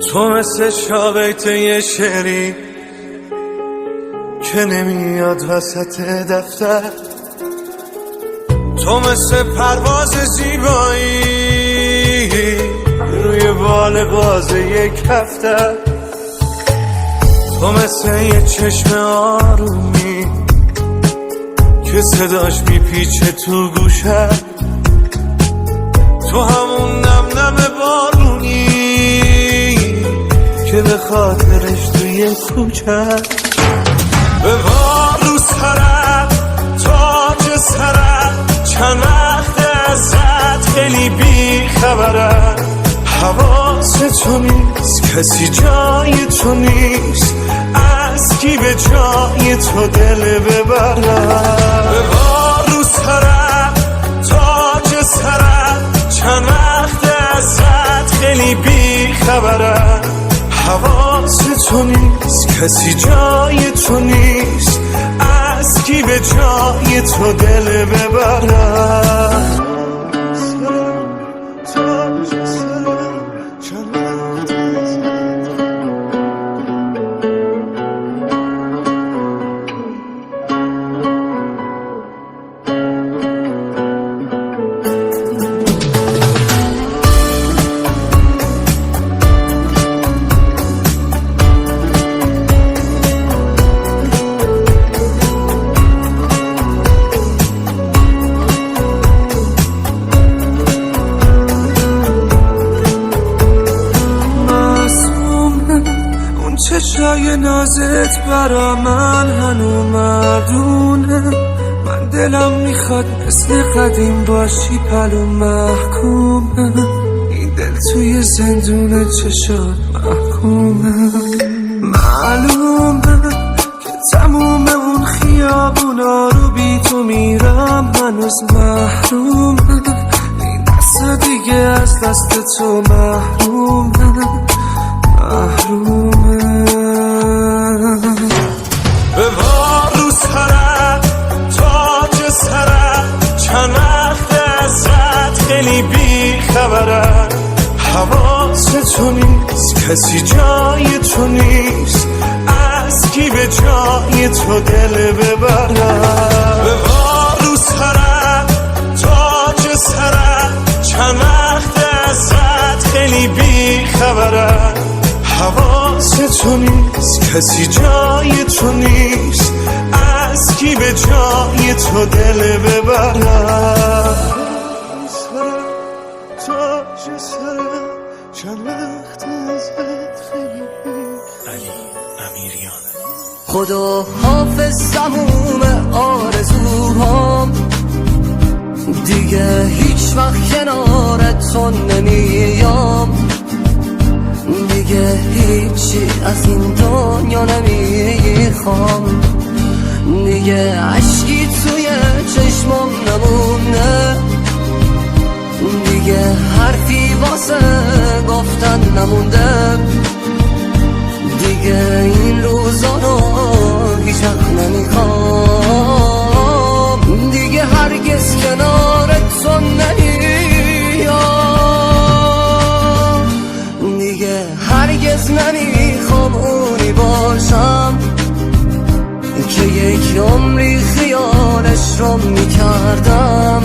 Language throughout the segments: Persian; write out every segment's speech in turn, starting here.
تو مثل شابیت یه شعری که نمیاد وسط دفتر، تو مثل پرواز زیبایی روی بال باز یک هفته، تو مثل یه چشم آرومی که صداش میپیچه تو گوشه، تو همون نم نم بارونی که به خاطرش توی کوچه ببار رو سرت تاج سرت، چند وقت ازت خیلی بی خبره، حواس تو نیست کسی جای تو نیست، از کی به جای تو دل ببره، ببار رو سرت تاج سرت، چند وقت ازت خیلی بی خبره، حواس تو نیست کسی جای تو نیست، از کی به جای تو دل ببره. چشای نازت برا من هنو مردونه، من دلم میخواد مثل قدیم باشی پلو محکومه، این دل توی زندون چشات محکومه، معلومه که تموم اون خیابونا رو بی تو میرم هنوز محرومه، این دست دیگه از دست تو محرومه محرومه، ببار رو سرت تاج سرت، چند وقت ازت خیلی بی خبره، حواس تو نیست کسی جای تو نیست، از کی به جای تو دل ببره، ببار رو سرت تاج سرت، چند وقت ازت خیلی بی خبره، حواس تو نیست کسی جای تو نیست، از کی به جای تو دل ببره، خدا حافظ تموم آرزوهام، دیگه هیچ وقت کنارت تو نمیام، دیگه هیچی از این دنیا نمیخوام، دیگه عشقی توی چشمم نمونه، دیگه حرفی واسه گفتن نمونده، دیگه این روزا رو هیچ وقت نمیخوام، دیگه هرگز کنارت تو نمیام، دیگه هرگز نمیخوام اونی باشم که یک عمری خیالش رو میکردم،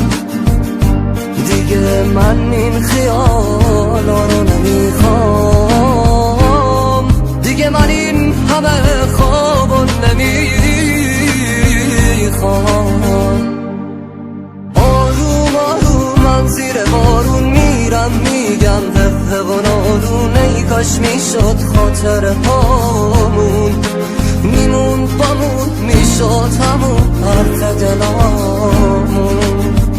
دیگه من این خیالا رو نمیخوام، دیگه من این همه خوابو نمیخوام، آروم آروم من زیر بارون میرم میگم هه و نالون، ای کاش میشد خاطر هامون میمون بامون، میشد همون حرف دلامون،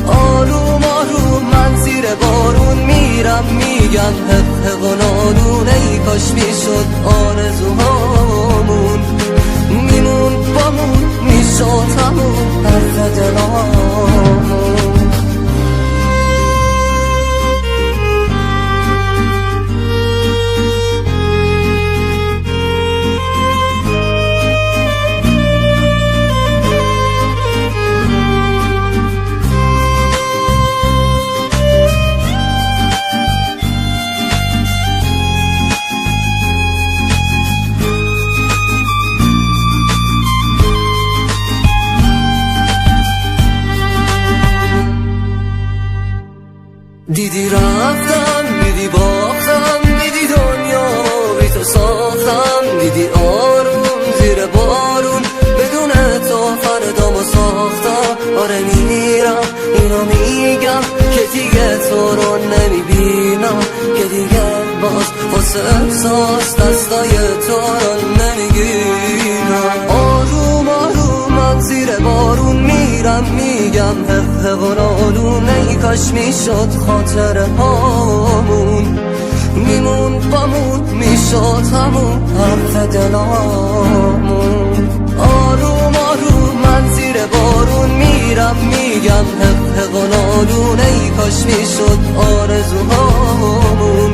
آروم آروم من زیر بارون میرم میگم هه و نالون، ای کاش میشد آرزوهامون میمون بامون، میشد همون حرف دلامون. احساس دستای تو رو نمیگیرم. آروم آروم من زیر بارون میرم میگم حق حق و نالون. ای کاش میشد خاطره هامون میمون بامون میشد همون حرف دلامون. آروم آروم من زیر بارون میرم میگم حق حق و نالون. ای کاش میشد آرزوهامون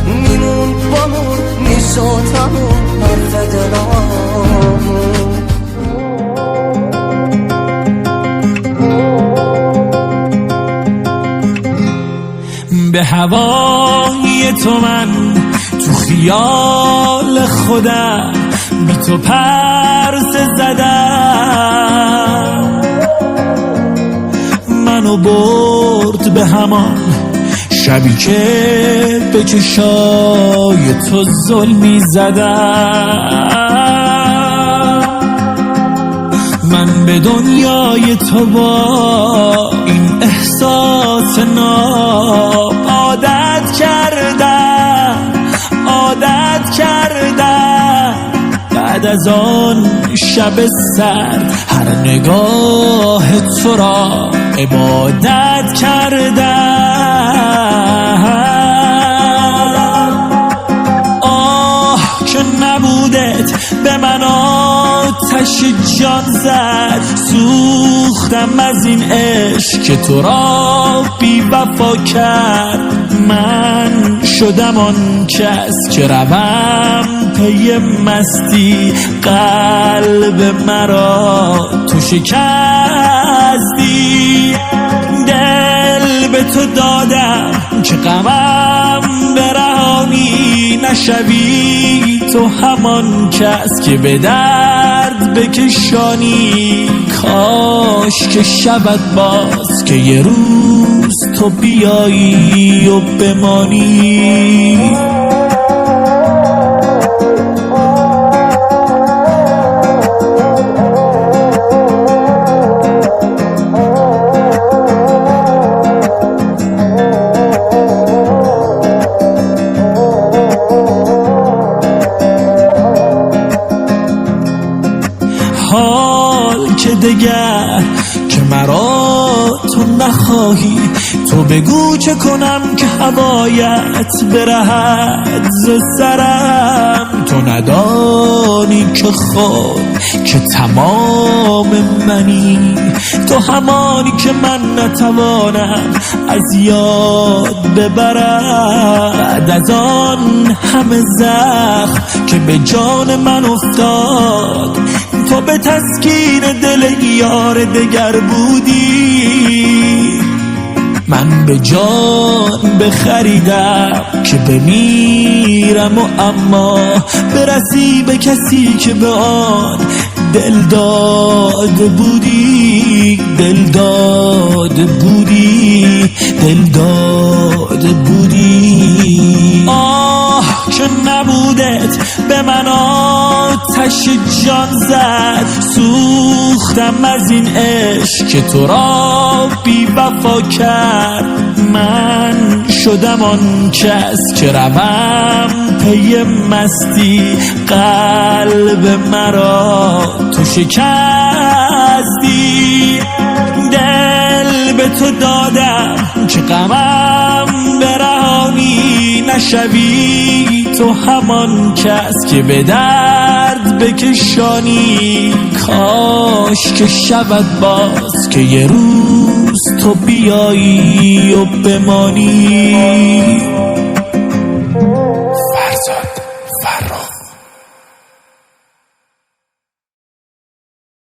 میمون بامون میشد همون حرف دلامون. به هوای تو من تو خیال خودم بی تو پرس زدم. منو برد به همان شبی که به چشای تو ظلمی زدم. من به دنیای تو با این احساس ناب عادت کردم. بعد از آن شب سرد هر نگاه تو را عبادت کردم. آه که نبودت به من آتش جان زد. سوختم از این عشق که تو را بی وفا کرد. من شدم آن کس که روم پی مستی. قلب مرا تو شکستی. دل به تو دادم که غمم برهانی نشوی. تو همان کس که به درد بکشانی. کاش که شود باز که یه روز تو بیایی و بمانی. حال که دگر که مرا تو نخواهی. تو بگو چه کنم که هوایت برهد ز سرم. تو ندانی که خود که تمام منی. تو همانی که من نتوانم از یاد ببرم. بعد از آن همه زخم که به جان من افتاد. تو به تسکین دل یار دگر بودی. من به جان بخریدم که بمیرم و اما برسی به کسی که به آن دل داده بودی. دل داده بودی. آه که نبودت به من آتش جان زد. سوختم از این عشق که تو را بی وفا کرد. من شدم آن کس که روم پی مستی. قلب مرا تو شکستی. دل به تو دادم که غمم برهانی نشوی. تو همان کس که به درد بکشانی. کاش که شود باز که یه روز تو بیایی و بمانی.